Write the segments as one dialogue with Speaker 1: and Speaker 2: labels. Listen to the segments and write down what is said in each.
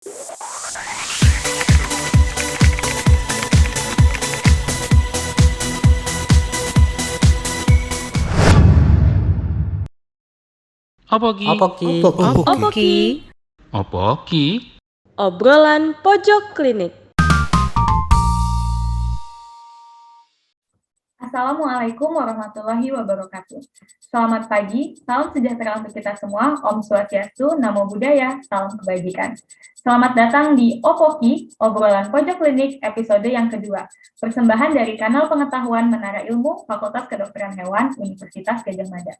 Speaker 1: Apa Ki?
Speaker 2: Opoki,
Speaker 1: Apa Ki?
Speaker 2: obrolan pojok klinik.
Speaker 3: Assalamualaikum warahmatullahi wabarakatuh. Selamat pagi, salam sejahtera untuk kita semua, Om Swastiastu, Namo Buddhaya, salam kebajikan. Selamat datang di Opoki, obrolan pojok klinik episode yang kedua. Persembahan dari Kanal Pengetahuan Menara Ilmu Fakultas Kedokteran Hewan Universitas Gadjah Mada.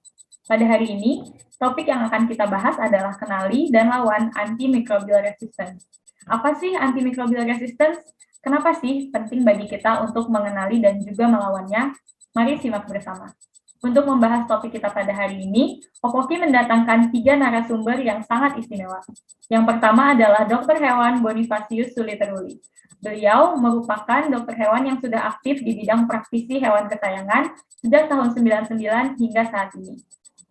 Speaker 3: Pada hari ini, topik yang akan kita bahas adalah kenali dan lawan antimicrobial resistance. Apa sih antimicrobial resistance? Kenapa sih penting bagi kita untuk mengenali dan juga melawannya? Mari simak bersama. Untuk membahas topik kita pada hari ini, Opoki mendatangkan 3 narasumber yang sangat istimewa. Yang pertama adalah Dr. Hewan Bonifacius Suliteruli. Beliau merupakan dokter hewan yang sudah aktif di bidang praktisi hewan kesayangan sejak tahun 99 hingga saat ini.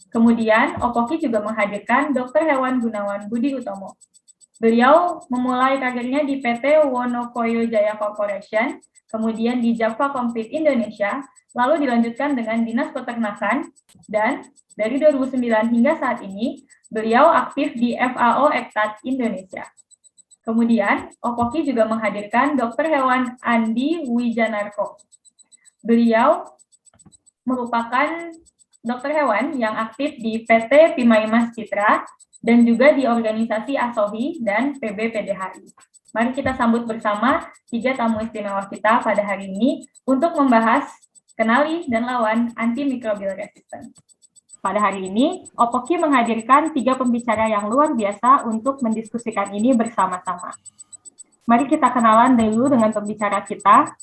Speaker 3: Kemudian, Opoki juga menghadirkan Dr. Hewan Gunawan Budi Utomo. Beliau memulai karirnya di PT Wonokoyo Jaya Corporation, kemudian di Java Confit Indonesia, lalu dilanjutkan dengan Dinas Peternakan, dan dari 2009 hingga saat ini, beliau aktif di FAO Ektat Indonesia. Kemudian, Opoki juga menghadirkan Dr. Hewan Andi Wijanarko. Beliau merupakan dokter hewan yang aktif di PT Pimaimas Citra, dan juga di organisasi ASOHI dan PBPDHI. Mari kita sambut bersama 3 tamu istimewa kita pada hari ini untuk membahas kenali dan lawan antimicrobial resistance. Pada hari ini, Opoki menghadirkan 3 pembicara yang luar biasa untuk mendiskusikan ini bersama-sama. Mari kita kenalan dulu dengan pembicara kita.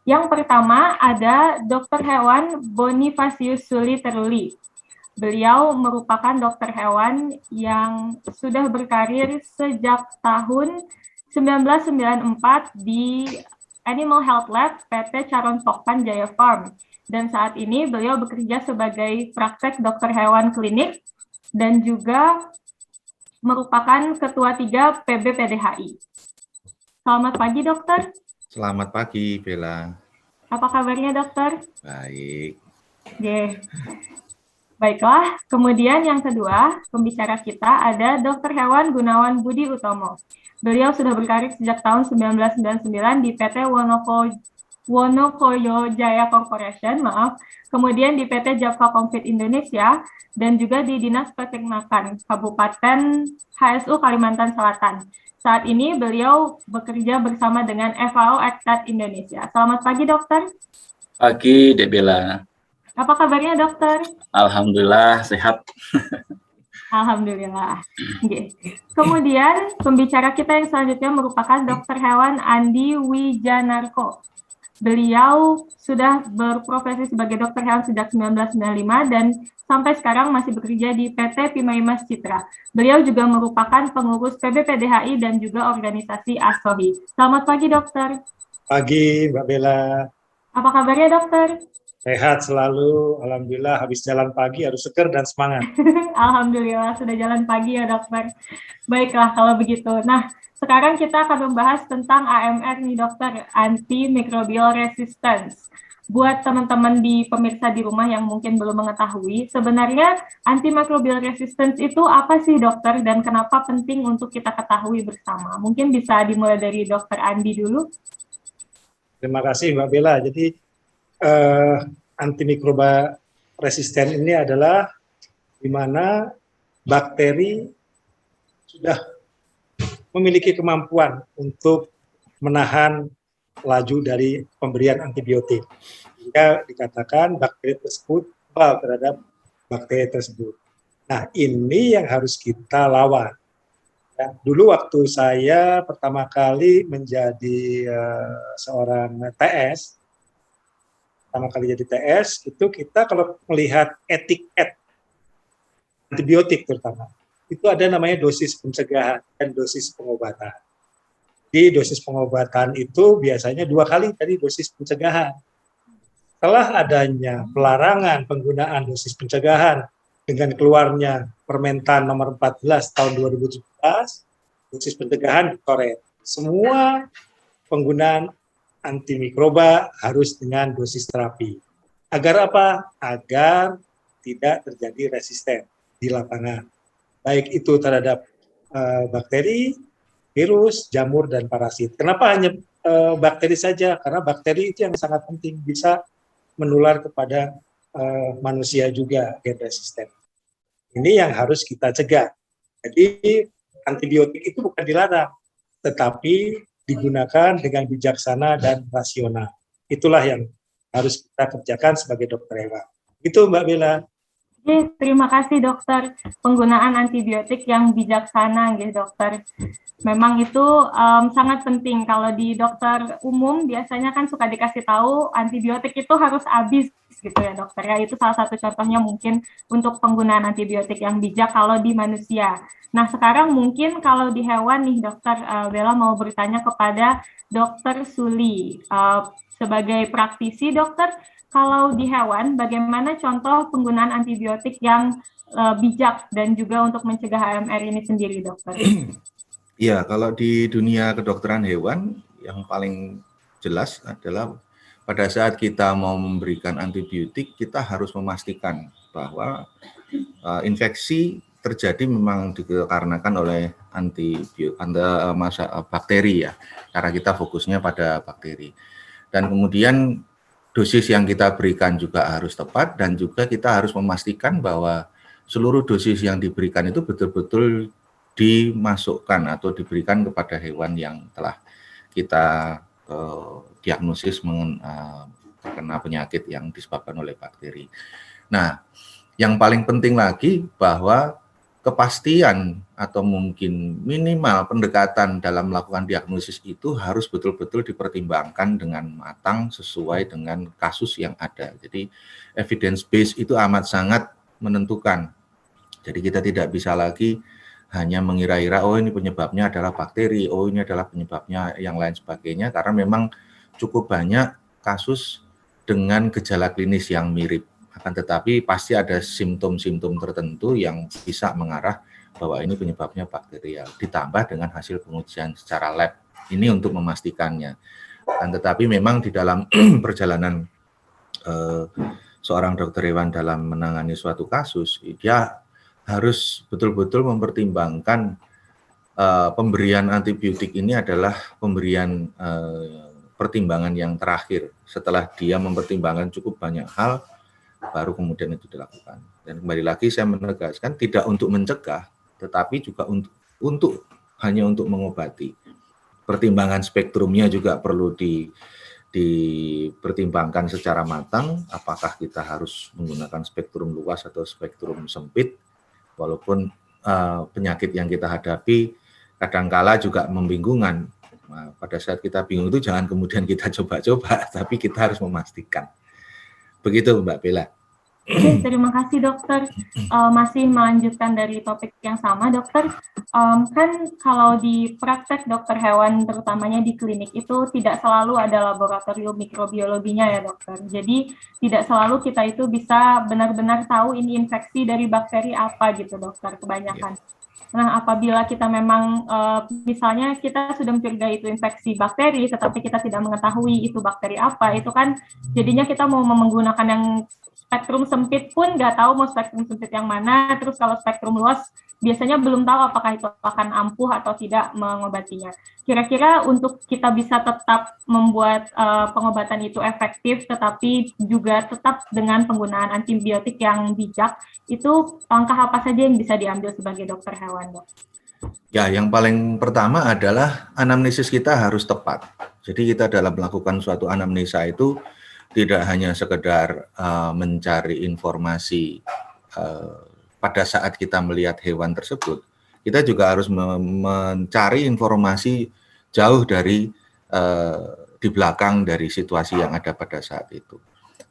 Speaker 3: Yang pertama ada Dr. Hewan Bonifacius Suliteruli. Beliau merupakan dokter hewan yang sudah berkarir sejak tahun 1994 di Animal Health Lab PT Charon Pokpan Jaya Farm. Dan saat ini beliau bekerja sebagai praktek dokter hewan klinik dan juga merupakan ketua 3 PBPDHI. Selamat pagi, dokter.
Speaker 4: Selamat pagi, Bella.
Speaker 3: Apa kabarnya, dokter?
Speaker 4: Baik.
Speaker 3: Baiklah, kemudian yang kedua, pembicara kita ada Dr. Hewan Gunawan Budi Utomo. Beliau sudah berkarir sejak tahun 1999 di PT Wonokoyo Jaya Corporation, kemudian di PT Java Confit Indonesia, dan juga di Dinas Peternakan Kabupaten HSU Kalimantan Selatan. Saat ini beliau bekerja bersama dengan FAO Ektat Indonesia. Selamat pagi, dokter.
Speaker 5: Pagi, Dek Bella.
Speaker 3: Apa kabarnya, dokter?
Speaker 5: Alhamdulillah sehat.
Speaker 3: Alhamdulillah. Kemudian pembicara kita yang selanjutnya merupakan Dr. Hewan Andi Wijanarko. Beliau sudah berprofesi sebagai dokter hewan sejak 1995 dan sampai sekarang masih bekerja di PT Pimaimas Citra. Beliau juga merupakan pengurus PBPDHI dan juga organisasi ASOHI. Selamat pagi, dokter.
Speaker 6: Pagi, Mbak Bella.
Speaker 3: Apa kabarnya, dokter?
Speaker 6: Sehat selalu, alhamdulillah. Habis jalan pagi harus segar dan semangat.
Speaker 3: Alhamdulillah sudah jalan pagi ya, dokter. Baiklah kalau begitu. Nah, sekarang kita akan membahas tentang AMR nih, dokter, antimicrobial resistance. Buat teman-teman di pemirsa di rumah yang mungkin belum mengetahui, sebenarnya antimicrobial resistance itu apa sih, dokter, dan kenapa penting untuk kita ketahui bersama? Mungkin bisa dimulai dari dokter Andi dulu.
Speaker 6: Terima kasih, Mbak Bella. Jadi antimikroba resisten ini adalah di mana bakteri sudah memiliki kemampuan untuk menahan laju dari pemberian antibiotik. Sehingga dikatakan bakteri tersebut kebal terhadap bakteri tersebut. Nah, ini yang harus kita lawan. Ya, dulu waktu saya pertama kali menjadi seorang TS, itu kita kalau melihat etiket antibiotik terutama, itu ada namanya dosis pencegahan dan dosis pengobatan. Di dosis pengobatan itu biasanya 2 kali dari dosis pencegahan. Setelah adanya pelarangan penggunaan dosis pencegahan dengan keluarnya Permentan nomor 14 tahun 2017, dosis pencegahan dikoret. Semua penggunaan antimikroba harus dengan dosis terapi. Agar apa? Agar tidak terjadi resisten di lapangan. Baik itu terhadap bakteri, virus, jamur, dan parasit. Kenapa hanya bakteri saja? Karena bakteri itu yang sangat penting, bisa menular kepada manusia juga, gen resisten. Ini yang harus kita cegah. Jadi antibiotik itu bukan dilarang, tetapi digunakan dengan bijaksana dan rasional. Itulah yang harus kita kerjakan sebagai dokter hewan. Itu Mbak Bella.
Speaker 3: Oke, terima kasih dokter. Penggunaan antibiotik yang bijaksana, gitu dokter. Memang itu sangat penting. Kalau di dokter umum biasanya kan suka dikasih tahu antibiotik itu harus habis, gitu ya dokter. Ya, itu salah satu contohnya mungkin untuk penggunaan antibiotik yang bijak kalau di manusia. Nah, sekarang mungkin kalau di hewan nih dokter, Bella mau bertanya kepada dokter Suli. Sebagai praktisi dokter, kalau di hewan, bagaimana contoh penggunaan antibiotik yang bijak dan juga untuk mencegah AMR ini sendiri, dokter?
Speaker 4: Ya, kalau di dunia kedokteran hewan, yang paling jelas adalah pada saat kita mau memberikan antibiotik, kita harus memastikan bahwa infeksi terjadi memang dikarenakan oleh bakteri ya, karena kita fokusnya pada bakteri. Dan kemudian dosis yang kita berikan juga harus tepat, dan juga kita harus memastikan bahwa seluruh dosis yang diberikan itu betul-betul dimasukkan atau diberikan kepada hewan yang telah kita diagnosis terkena penyakit yang disebabkan oleh bakteri. Nah, yang paling penting lagi bahwa kepastian atau mungkin minimal pendekatan dalam melakukan diagnosis itu harus betul-betul dipertimbangkan dengan matang sesuai dengan kasus yang ada. Jadi evidence base itu amat sangat menentukan. Jadi kita tidak bisa lagi hanya mengira-ira, oh ini penyebabnya adalah bakteri, oh ini adalah penyebabnya yang lain sebagainya, karena memang cukup banyak kasus dengan gejala klinis yang mirip. Akan tetapi pasti ada simptom-simptom tertentu yang bisa mengarah bahwa ini penyebabnya bakterial, ditambah dengan hasil pengujian secara lab. Ini untuk memastikannya. Akan tetapi memang di dalam perjalanan seorang dokter hewan dalam menangani suatu kasus, dia harus betul-betul mempertimbangkan pemberian antibiotik ini adalah pemberian pertimbangan yang terakhir. Setelah dia mempertimbangkan cukup banyak hal, baru kemudian itu dilakukan. Dan kembali lagi saya menegaskan tidak untuk mencegah, tetapi juga hanya untuk mengobati. Pertimbangan spektrumnya juga perlu dipertimbangkan secara matang, apakah kita harus menggunakan spektrum luas atau spektrum sempit, walaupun penyakit yang kita hadapi kadangkala juga membingungkan. Nah, pada saat kita bingung itu jangan kemudian kita coba-coba, tapi kita harus memastikan. Begitu Mbak Bella.
Speaker 3: Oke, terima kasih dokter. Masih melanjutkan dari topik yang sama dokter. Kan kalau di praktek dokter hewan, terutamanya di klinik itu tidak selalu ada laboratorium mikrobiologinya ya dokter. Jadi tidak selalu kita itu bisa benar-benar tahu ini infeksi dari bakteri apa gitu dokter, kebanyakan. Nah, apabila kita memang misalnya kita sudah mencurigai itu infeksi bakteri, tetapi kita tidak mengetahui itu bakteri apa, itu kan jadinya kita mau menggunakan yang spektrum sempit pun nggak tahu mau spektrum sempit yang mana, terus kalau spektrum luas biasanya belum tahu apakah itu akan ampuh atau tidak mengobatinya. Kira-kira untuk kita bisa tetap membuat pengobatan itu efektif, tetapi juga tetap dengan penggunaan antibiotik yang bijak, itu langkah apa saja yang bisa diambil sebagai dokter hewan, dok?
Speaker 4: Ya, yang paling pertama adalah anamnesis kita harus tepat. Jadi kita dalam melakukan suatu anamnesa itu tidak hanya sekedar mencari informasi pada saat kita melihat hewan tersebut, kita juga harus mencari informasi jauh dari di belakang dari situasi yang ada pada saat itu.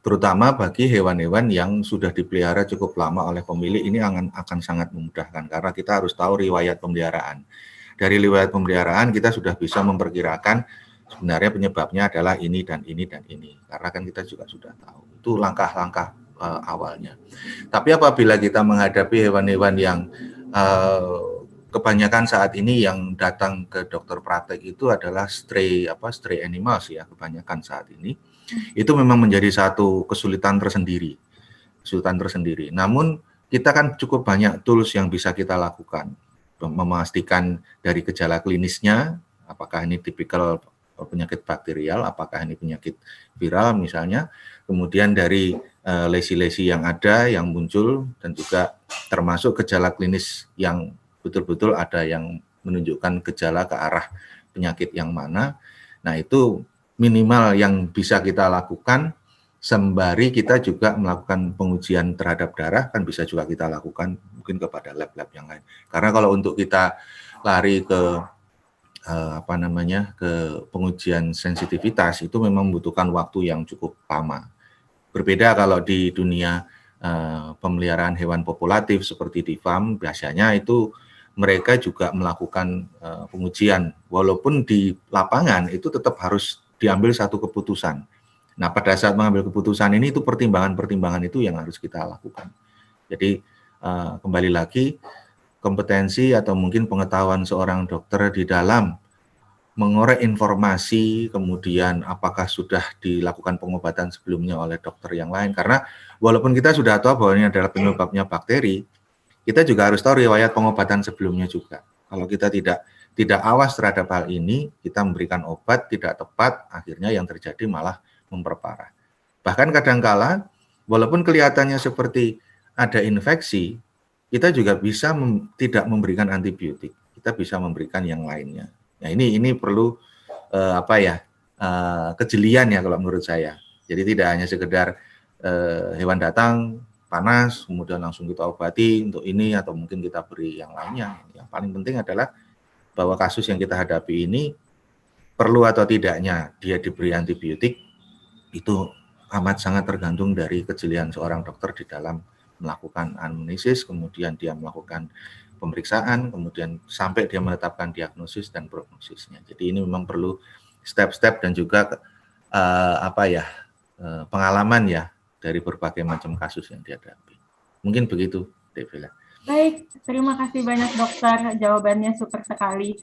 Speaker 4: Terutama bagi hewan-hewan yang sudah dipelihara cukup lama oleh pemilik, ini akan sangat memudahkan karena kita harus tahu riwayat pemeliharaan. Dari riwayat pemeliharaan kita sudah bisa memperkirakan sebenarnya penyebabnya adalah ini dan ini dan ini, karena kan kita juga sudah tahu. Itu langkah-langkah awalnya. Tapi apabila kita menghadapi hewan-hewan yang kebanyakan saat ini yang datang ke dokter praktek itu adalah stray animals ya, kebanyakan saat ini. Itu memang menjadi satu kesulitan tersendiri. Namun kita kan cukup banyak tools yang bisa kita lakukan, memastikan dari gejala klinisnya, apakah ini tipikal penyakit bakterial, apakah ini penyakit viral misalnya, kemudian dari lesi-lesi yang ada, yang muncul, dan juga termasuk gejala klinis yang betul-betul ada yang menunjukkan gejala ke arah penyakit yang mana. Nah, itu minimal yang bisa kita lakukan, sembari kita juga melakukan pengujian terhadap darah, kan bisa juga kita lakukan mungkin kepada lab-lab yang lain. Karena kalau untuk kita lari ke ke pengujian sensitivitas itu memang membutuhkan waktu yang cukup lama. Berbeda kalau di dunia pemeliharaan hewan populatif seperti di farm, biasanya itu mereka juga melakukan pengujian, walaupun di lapangan itu tetap harus diambil satu keputusan. Nah, pada saat mengambil keputusan ini itu pertimbangan-pertimbangan itu yang harus kita lakukan. Jadi kembali lagi, kompetensi atau mungkin pengetahuan seorang dokter di dalam mengorek informasi, kemudian apakah sudah dilakukan pengobatan sebelumnya oleh dokter yang lain. Karena walaupun kita sudah tahu bahwa ini adalah penyebabnya bakteri, kita juga harus tahu riwayat pengobatan sebelumnya juga. Kalau kita tidak awas terhadap hal ini, kita memberikan obat tidak tepat, akhirnya yang terjadi malah memperparah. Bahkan kadangkala, walaupun kelihatannya seperti ada infeksi, kita juga bisa tidak memberikan antibiotik. Kita bisa memberikan yang lainnya. Nah, ini perlu kejelian ya kalau menurut saya. Jadi tidak hanya sekedar hewan datang panas kemudian langsung kita obati untuk ini atau mungkin kita beri yang lainnya. Yang paling penting adalah bahwa kasus yang kita hadapi ini perlu atau tidaknya dia diberi antibiotik itu amat sangat tergantung dari kejelian seorang dokter di dalam melakukan anamnesis, kemudian dia melakukan pemeriksaan, kemudian sampai dia menetapkan diagnosis dan prognosisnya. Jadi ini memang perlu step-step dan juga pengalaman ya dari berbagai macam kasus yang dihadapi. Mungkin begitu, Devila.
Speaker 3: Baik, terima kasih banyak dokter, jawabannya super sekali.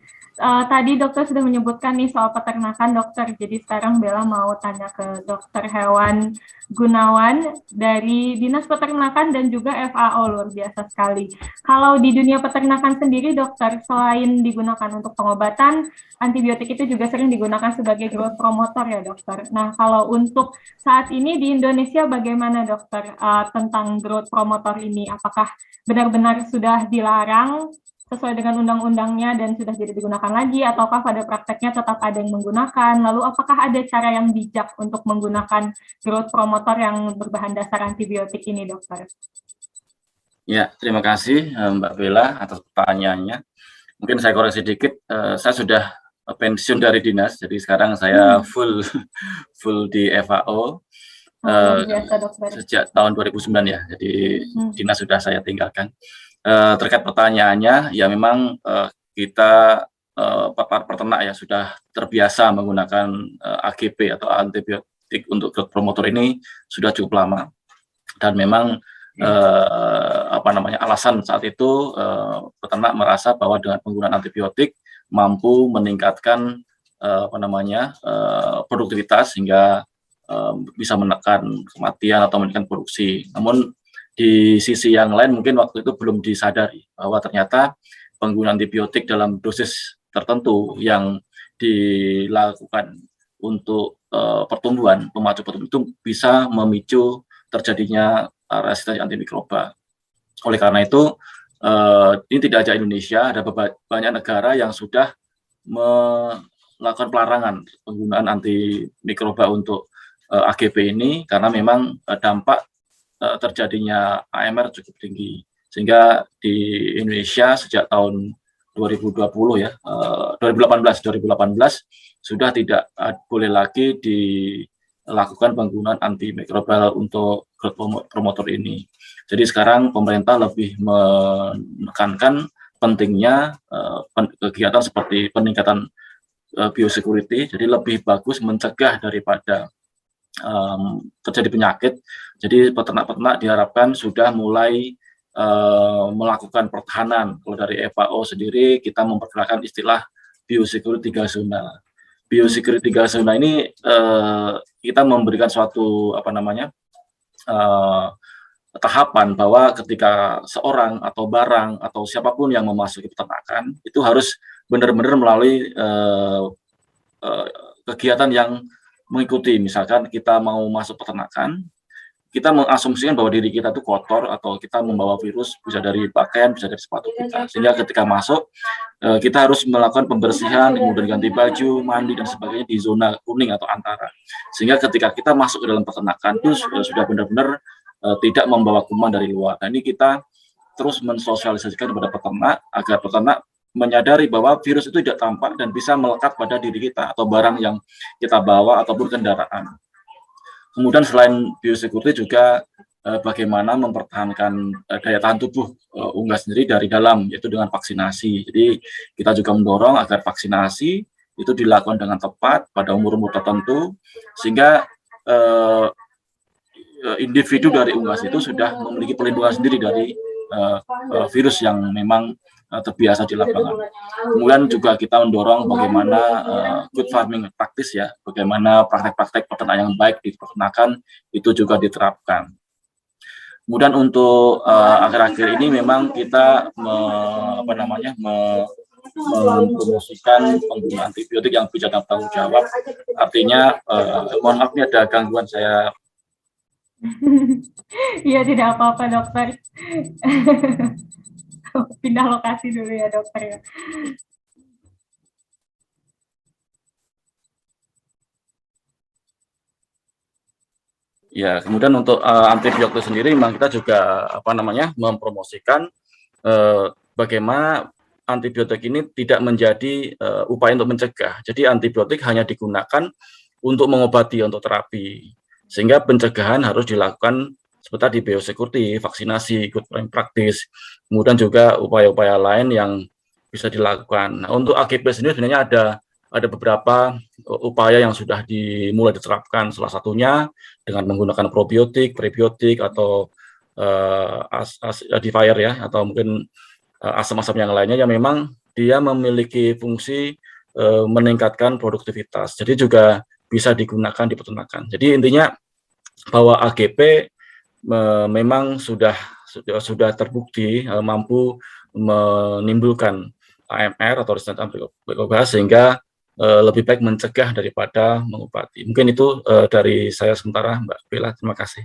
Speaker 3: Tadi dokter sudah menyebutkan nih soal peternakan dokter, jadi sekarang Bella mau tanya ke dokter hewan Gunawan dari Dinas Peternakan dan juga FAO, luar biasa sekali. Kalau di dunia peternakan sendiri dokter, selain digunakan untuk pengobatan, antibiotik itu juga sering digunakan sebagai growth promoter ya dokter. Nah, kalau untuk saat ini di Indonesia bagaimana dokter tentang growth promoter ini? Apakah benar-benar sudah dilarang sesuai dengan undang-undangnya dan sudah tidak digunakan lagi, ataukah pada prakteknya tetap ada yang menggunakan? Lalu apakah ada cara yang bijak untuk menggunakan growth promoter yang berbahan dasar antibiotik ini, dokter?
Speaker 5: Ya, terima kasih Mbak Bella atas pertanyaannya. Mungkin saya koreksi sedikit, saya sudah pensiun dari dinas, jadi sekarang saya full di FAO.
Speaker 3: Biasa, dokter.
Speaker 5: Sejak tahun 2009 ya, jadi dinas sudah saya tinggalkan. Terkait pertanyaannya, ya memang kita peternak ya sudah terbiasa menggunakan AGP atau antibiotik untuk growth promoter ini sudah cukup lama, dan memang alasan saat itu peternak merasa bahwa dengan penggunaan antibiotik mampu meningkatkan produktivitas hingga bisa menekan kematian atau menekan produksi. Namun di sisi yang lain mungkin waktu itu belum disadari bahwa ternyata penggunaan antibiotik dalam dosis tertentu yang dilakukan untuk pertumbuhan, pemacu pertumbuhan itu bisa memicu terjadinya resistensi antimikroba. Oleh karena itu, ini tidak hanya Indonesia, ada banyak negara yang sudah melakukan pelarangan penggunaan antimikroba untuk AGP ini karena memang dampak terjadinya AMR cukup tinggi, sehingga di Indonesia sejak tahun 2020 ya 2018 sudah tidak boleh lagi dilakukan penggunaan antimikrobal untuk growth promoter ini. Jadi sekarang pemerintah lebih menekankan pentingnya kegiatan seperti peningkatan biosecurity, jadi lebih bagus mencegah daripada terjadi penyakit. Jadi peternak-peternak diharapkan sudah mulai melakukan pertahanan. Kalau dari FAO sendiri kita memperkenalkan istilah biosecurity 3 zona. Biosecurity 3 zona ini kita memberikan suatu tahapan bahwa ketika seorang atau barang atau siapapun yang memasuki peternakan itu harus benar-benar melalui kegiatan yang mengikuti. Misalkan kita mau masuk peternakan, kita mengasumsikan bahwa diri kita itu kotor atau kita membawa virus, bisa dari pakaian, bisa dari sepatu kita. Sehingga ketika masuk, kita harus melakukan pembersihan, kemudian ganti baju, mandi, dan sebagainya di zona kuning atau antara. Sehingga ketika kita masuk ke dalam peternakan itu sudah benar-benar tidak membawa kuman dari luar. Nah, ini kita terus mensosialisasikan kepada peternak, agar peternak menyadari bahwa virus itu tidak tampak dan bisa melekat pada diri kita atau barang yang kita bawa ataupun kendaraan. Kemudian selain biosecurity juga bagaimana mempertahankan daya tahan tubuh unggas sendiri dari dalam, yaitu dengan vaksinasi. Jadi kita juga mendorong agar vaksinasi itu dilakukan dengan tepat pada umur-umur tertentu, sehingga individu dari unggas itu sudah memiliki perlindungan sendiri dari virus yang memang terbiasa di lapangan. Kemudian juga kita mendorong bagaimana good farming practice, ya, bagaimana praktek-praktek peternak yang baik di peternakan itu juga diterapkan. Kemudian untuk akhir-akhir ini memang kita mempromosikan penggunaan antibiotik yang bijak dan bertanggung jawab. Artinya, mohon maaf, ini ada gangguan saya.
Speaker 3: Iya, tidak apa-apa dokter. Pindah lokasi dulu ya dokter ya.
Speaker 5: Ya, kemudian untuk antibiotik sendiri memang kita juga mempromosikan bagaimana antibiotik ini tidak menjadi upaya untuk mencegah. Jadi antibiotik hanya digunakan untuk mengobati, untuk terapi. Sehingga pencegahan harus dilakukan seperti tadi biosecurity, vaksinasi, good practice, kemudian juga upaya-upaya lain yang bisa dilakukan. Nah, untuk AGP sendiri sebenarnya ada beberapa upaya yang sudah dimulai diterapkan, salah satunya dengan menggunakan probiotik, prebiotik, atau acidifier, ya, atau mungkin asam-asam yang lainnya yang memang dia memiliki fungsi meningkatkan produktivitas. Jadi juga bisa digunakan di peternakan. Jadi intinya bahwa AGP memang sudah terbukti mampu menimbulkan AMR atau resisten antibiotika, sehingga lebih baik mencegah daripada mengobati. Mungkin itu dari saya sementara, Mbak Bella. Terima kasih.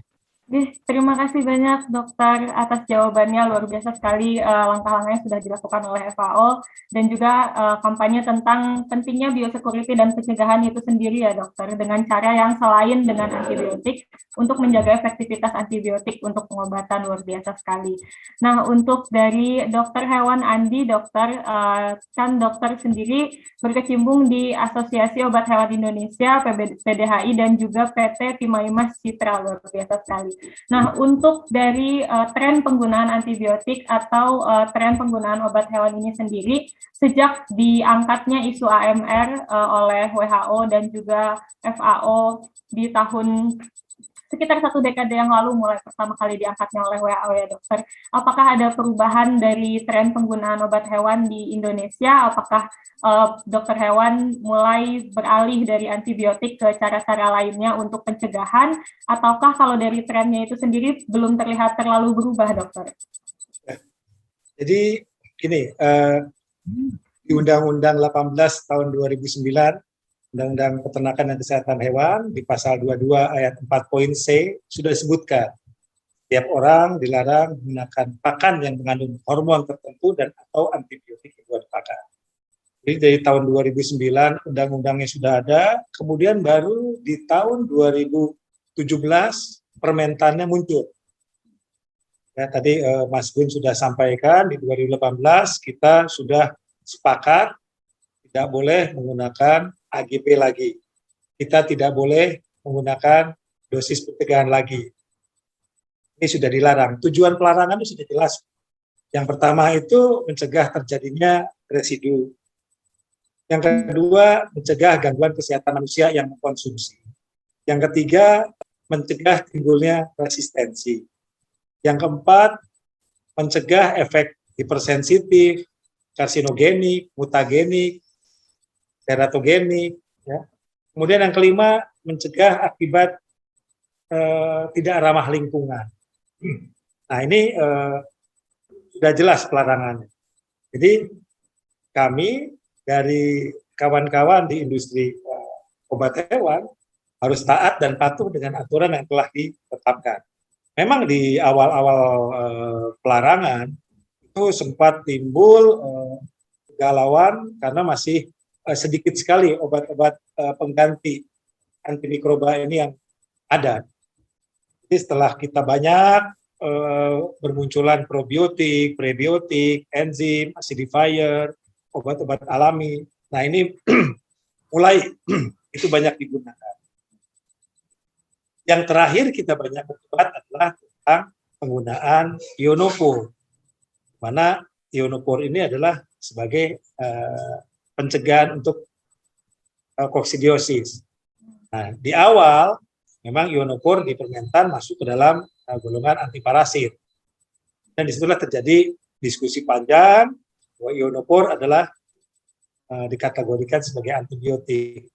Speaker 3: Terima kasih banyak dokter atas jawabannya, luar biasa sekali langkah-langkah yang sudah dilakukan oleh FAO dan juga kampanye tentang pentingnya biosecurity dan pencegahan itu sendiri ya dokter, dengan cara yang selain dengan antibiotik untuk menjaga efektivitas antibiotik untuk pengobatan, luar biasa sekali. Nah, untuk dari dokter hewan Andi, dokter kan dokter sendiri berkecimpung di Asosiasi Obat Hewan Indonesia, PDHI, dan juga PT Timaimas Citra, luar biasa sekali. Nah, untuk dari tren penggunaan antibiotik atau tren penggunaan obat hewan ini sendiri, sejak diangkatnya isu AMR oleh WHO dan juga FAO di tahun sekitar 1 dekade yang lalu mulai pertama kali diangkatnya oleh WHO ya dokter. Apakah ada perubahan dari tren penggunaan obat hewan di Indonesia? Apakah dokter hewan mulai beralih dari antibiotik ke cara-cara lainnya untuk pencegahan? Ataukah kalau dari trennya itu sendiri belum terlihat terlalu berubah, dokter?
Speaker 6: Jadi gini, di Undang-Undang 18 tahun 2009, Undang-Undang Peternakan dan Kesehatan Hewan, di pasal 22 ayat 4 poin C sudah disebutkan setiap orang dilarang menggunakan pakan yang mengandung hormon tertentu dan atau antibiotik di luar pakan. Jadi dari tahun 2009 undang-undangnya sudah ada, kemudian baru di tahun 2017 permentannya muncul. Ya, tadi Mas Gun sudah sampaikan di 2018 kita sudah sepakat tidak boleh menggunakan AGP lagi. Kita tidak boleh menggunakan dosis pencegahan lagi. Ini sudah dilarang. Tujuan pelarangan itu sudah jelas. Yang pertama itu mencegah terjadinya residu. Yang kedua, mencegah gangguan kesehatan manusia yang mengkonsumsi. Yang ketiga, mencegah timbulnya resistensi. Yang keempat, mencegah efek hipersensitif, karsinogenik, mutagenik, teratogenik. Ya. Kemudian yang kelima, mencegah akibat tidak ramah lingkungan. Nah ini sudah jelas pelarangannya. Jadi kami dari kawan-kawan di industri obat hewan harus taat dan patuh dengan aturan yang telah ditetapkan. Memang di awal-awal pelarangan itu sempat timbul kegalauan karena masih sedikit sekali obat-obat pengganti antimikroba ini yang ada. Jadi setelah kita banyak bermunculan probiotik, prebiotik, enzim, acidifier, obat-obat alami. Nah ini mulai itu banyak digunakan. Yang terakhir kita banyak berdebat adalah tentang penggunaan ionofor, mana ionofor ini adalah sebagai pencegahan untuk koksidiosis. Nah di awal memang ionofor di permentan masuk ke dalam golongan antiparasit. Dan disitulah terjadi diskusi panjang bahwa ionofor adalah dikategorikan sebagai antibiotik.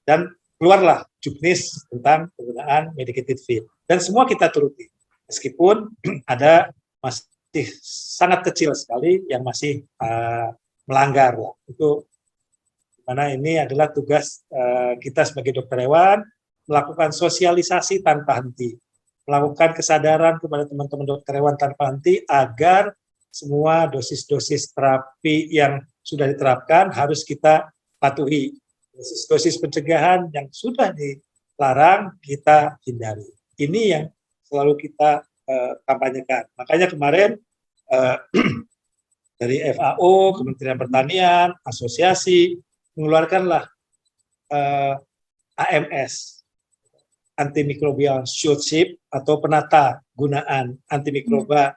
Speaker 6: Dan keluarlah juknis tentang penggunaan medicated feed. Dan semua kita turuti. Meskipun ada masih sangat kecil sekali yang masih melanggar. Itu mana ini adalah tugas kita sebagai dokter hewan, melakukan sosialisasi tanpa henti, melakukan kesadaran kepada teman-teman dokter hewan tanpa henti agar semua dosis-dosis terapi yang sudah diterapkan harus kita patuhi. Dosis-dosis pencegahan yang sudah dilarang kita hindari. Ini yang selalu kita kampanyekan. Makanya kemarin dari FAO, Kementerian Pertanian, asosiasi mengeluarkanlah AMS, antimikrobial stewardship atau penata gunaan antimikroba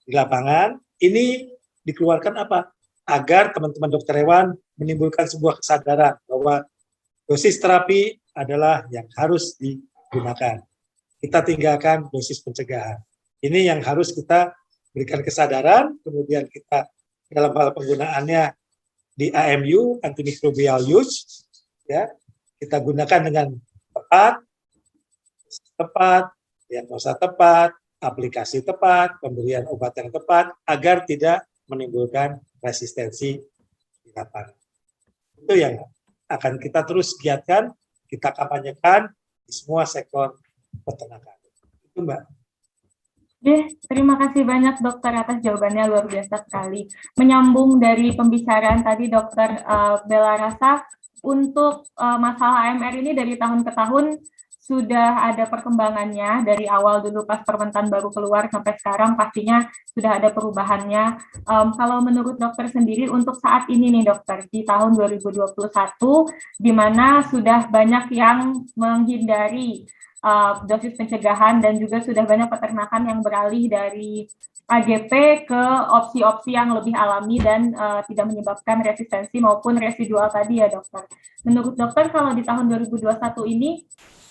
Speaker 6: di lapangan. Ini dikeluarkan apa? Agar teman-teman dokter hewan menimbulkan sebuah kesadaran bahwa dosis terapi adalah yang harus digunakan. Kita tinggalkan dosis pencegahan. Ini yang harus kita berikan kesadaran, kemudian kita dalam hal penggunaannya di AMU, antimicrobial use, ya, kita gunakan dengan tepat, diagnosa tepat, aplikasi tepat, pemberian obat yang tepat, agar tidak menimbulkan resistensi di lapangan. Itu yang akan kita terus giatkan, kita kampanyekan di semua sektor peternakan. Itu Mbak.
Speaker 3: Terima kasih banyak dokter atas jawabannya, luar biasa sekali. Menyambung dari pembicaraan tadi dokter Bella Rasa, untuk masalah AMR ini dari tahun ke tahun sudah ada perkembangannya, dari awal dulu pas permentan baru keluar sampai sekarang pastinya sudah ada perubahannya. Kalau menurut dokter sendiri untuk saat ini nih dokter, di tahun 2021, di mana sudah banyak yang menghindari dosis pencegahan dan juga sudah banyak peternakan yang beralih dari AGP ke opsi-opsi yang lebih alami dan tidak menyebabkan resistensi maupun residual tadi ya dokter. Menurut dokter kalau di tahun 2021 ini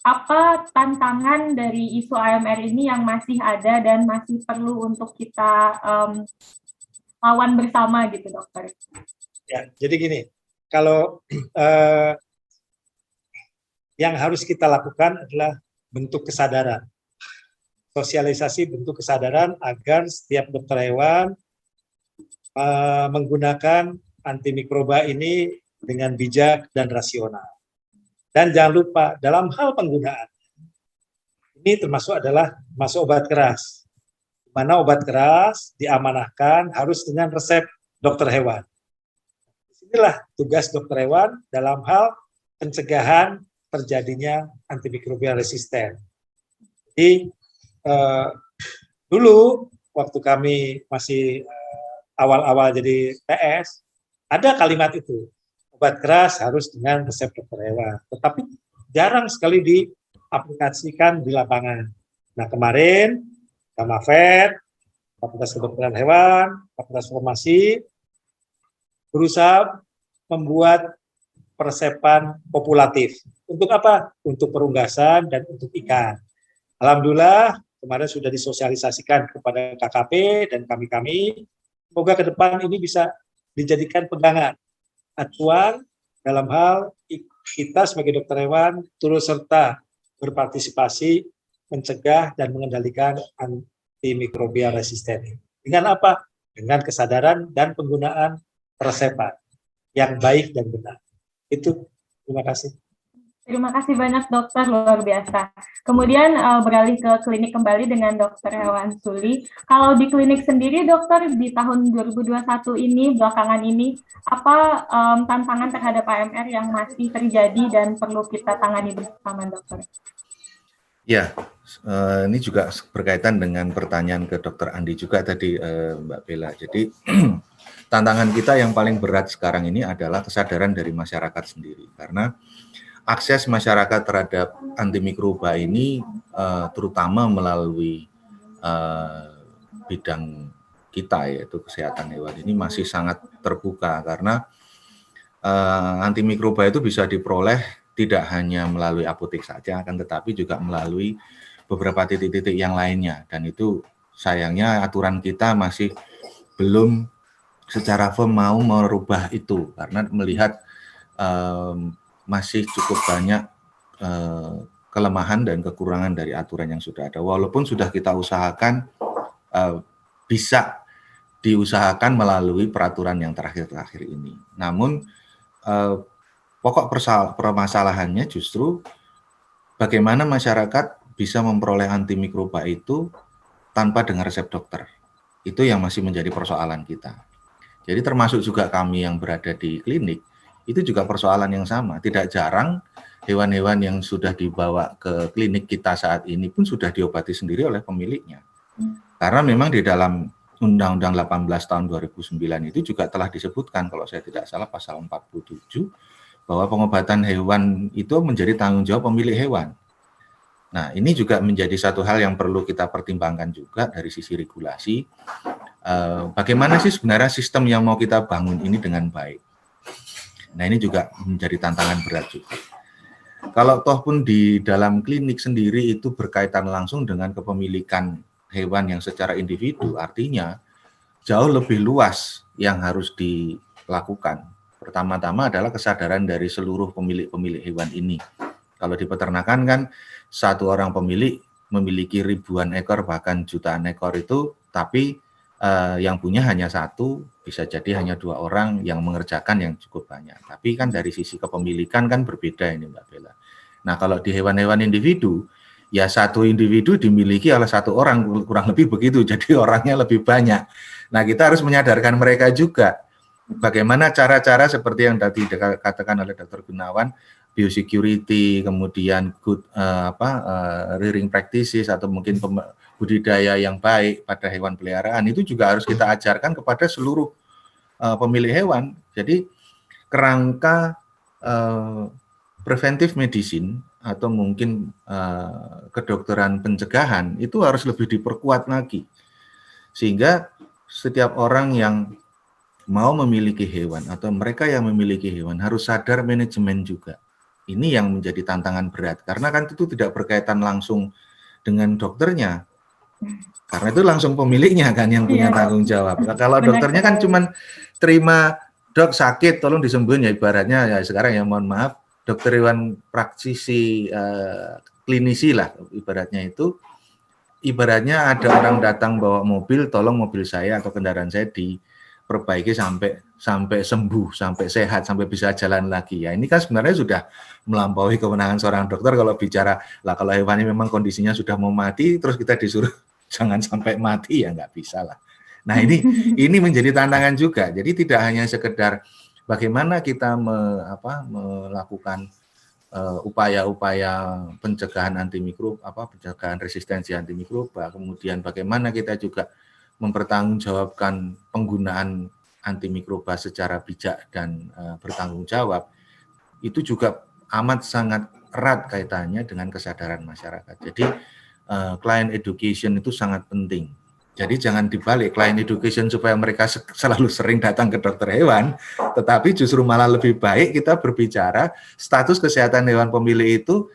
Speaker 3: apa tantangan dari isu AMR ini yang masih ada dan masih perlu untuk kita lawan bersama gitu dokter?
Speaker 6: Ya, jadi gini, kalau yang harus kita lakukan adalah bentuk kesadaran. Sosialisasi bentuk kesadaran agar setiap dokter hewan menggunakan antimikroba ini dengan bijak dan rasional. Dan jangan lupa, dalam hal penggunaan, ini termasuk obat keras. Di mana obat keras diamanahkan harus dengan resep dokter hewan. Inilah tugas dokter hewan dalam hal pencegahan terjadinya antimikrobial resisten. Jadi dulu waktu kami masih awal-awal jadi PS, ada kalimat itu, obat keras harus dengan resep dokter hewan. Tetapi jarang sekali diaplikasikan di lapangan. Nah kemarin, Kamafed, Fakultas Kedokteran Hewan, Fakultas Farmasi, berusaha membuat persepan populatif. Untuk apa? Untuk perunggasan dan untuk ikan. Alhamdulillah kemarin sudah disosialisasikan kepada KKP dan kami-kami. Semoga ke depan ini bisa dijadikan pegangan, acuan dalam hal kita sebagai dokter hewan turut serta berpartisipasi mencegah dan mengendalikan antimikrobial resisten. Dengan apa? Dengan kesadaran dan penggunaan resepan yang baik dan benar. Itu, terima kasih.
Speaker 3: Terima kasih banyak dokter, luar biasa. Kemudian beralih ke klinik kembali dengan dokter hewan Suli. Kalau di klinik sendiri dokter di tahun 2021 ini, belakangan ini, apa tantangan terhadap AMR yang masih terjadi dan perlu kita tangani bersama dokter?
Speaker 4: Ya, ini juga berkaitan dengan pertanyaan ke Dokter Andi juga tadi, Mbak Bella. Jadi tantangan kita yang paling berat sekarang ini adalah kesadaran dari masyarakat sendiri, karena akses masyarakat terhadap antimikroba ini terutama melalui bidang kita, yaitu kesehatan hewan, ini masih sangat terbuka, karena antimikroba itu bisa diperoleh tidak hanya melalui apotek saja, akan tetapi juga melalui beberapa titik-titik yang lainnya, dan itu sayangnya aturan kita masih belum secara firm mau merubah itu, karena melihat masih cukup banyak kelemahan dan kekurangan dari aturan yang sudah ada. Walaupun sudah kita usahakan bisa diusahakan melalui peraturan yang terakhir-terakhir ini. Namun pokok permasalahannya justru bagaimana masyarakat bisa memperoleh antimikroba itu tanpa dengan resep dokter. Itu yang masih menjadi persoalan kita. Jadi termasuk juga kami yang berada di klinik, itu juga persoalan yang sama. Tidak jarang hewan-hewan yang sudah dibawa ke klinik kita saat ini pun sudah diobati sendiri oleh pemiliknya. Karena memang di dalam Undang-Undang 18 tahun 2009 itu juga telah disebutkan, kalau saya tidak salah pasal 47, bahwa pengobatan hewan itu menjadi tanggung jawab pemilik hewan. Nah, ini juga menjadi satu hal yang perlu kita pertimbangkan juga dari sisi regulasi. Bagaimana sih sebenarnya sistem yang mau kita bangun ini dengan baik? Nah, ini juga menjadi tantangan berat juga. Kalau toh pun di dalam klinik sendiri itu berkaitan langsung dengan kepemilikan hewan yang secara individu, artinya jauh lebih luas yang harus dilakukan. Pertama-tama adalah kesadaran dari seluruh pemilik-pemilik hewan ini. Kalau di peternakan kan satu orang pemilik memiliki ribuan ekor bahkan jutaan ekor itu, tapi yang punya hanya satu, bisa jadi hanya 2 orang yang mengerjakan yang cukup banyak. Tapi kan dari sisi kepemilikan kan berbeda ini Mbak Bella. Nah kalau di hewan-hewan individu, ya satu individu dimiliki oleh satu orang, kurang lebih begitu, jadi orangnya lebih banyak. Nah kita harus menyadarkan mereka juga, bagaimana cara-cara seperti yang tadi dikatakan oleh Dr. Gunawan, biosecurity, kemudian good rearing practices atau mungkin budidaya yang baik pada hewan peliharaan itu juga harus kita ajarkan kepada seluruh pemilik hewan. Jadi kerangka preventive medicine atau mungkin kedokteran pencegahan itu harus lebih diperkuat lagi, sehingga setiap orang yang mau memiliki hewan atau mereka yang memiliki hewan harus sadar manajemen juga. Ini yang menjadi tantangan berat, karena kan itu tidak berkaitan langsung dengan dokternya, karena itu langsung pemiliknya kan yang punya tanggung jawab. Nah, kalau dokternya kan cuman terima, dok sakit tolong disembuhin, ya ibaratnya ya sekarang ya mohon maaf, dokter hewan praktisi klinisi lah ibaratnya itu, ibaratnya ada orang datang bawa mobil, tolong mobil saya atau kendaraan saya diperbaiki sampai sembuh, sampai sehat, sampai bisa jalan lagi. Ya ini kan sebenarnya sudah melampaui kewenangan seorang dokter kalau bicara lah, kalau hewannya memang kondisinya sudah mau mati terus kita disuruh jangan sampai mati, ya nggak bisa lah. Nah ini menjadi tantangan juga. Jadi tidak hanya sekedar bagaimana kita melakukan upaya-upaya pencegahan pencegahan resistensi antimikroba, kemudian bagaimana kita juga mempertanggungjawabkan penggunaan antimikroba secara bijak dan bertanggung jawab, itu juga amat sangat erat kaitannya dengan kesadaran masyarakat. Jadi client education itu sangat penting. Jadi jangan dibalik, client education supaya mereka selalu sering datang ke dokter hewan, tetapi justru malah lebih baik kita berbicara status kesehatan hewan pemilik itu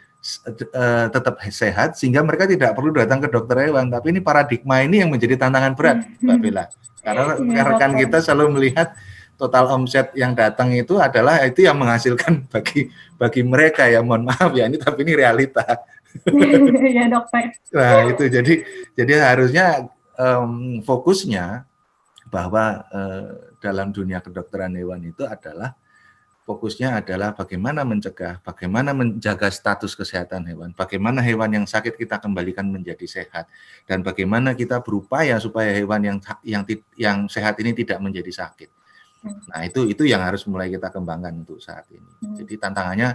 Speaker 4: tetap sehat sehingga mereka tidak perlu datang ke dokter hewan. Tapi ini paradigma ini yang menjadi tantangan berat, Mbak Bella. Karena
Speaker 3: Iya,
Speaker 4: rekan
Speaker 3: dokter.
Speaker 4: kita selalu melihat total omset yang datang itu adalah itu yang menghasilkan bagi mereka ya, mohon maaf ya ini, tapi ini realita.
Speaker 3: Ya dokter.
Speaker 4: Nah itu jadi harusnya fokusnya bahwa dalam dunia kedokteran hewan itu adalah fokusnya adalah bagaimana mencegah, bagaimana menjaga status kesehatan hewan, bagaimana hewan yang sakit kita kembalikan menjadi sehat, dan bagaimana kita berupaya supaya hewan yang sehat ini tidak menjadi sakit. Nah itu yang harus mulai kita kembangkan untuk saat ini. Jadi tantangannya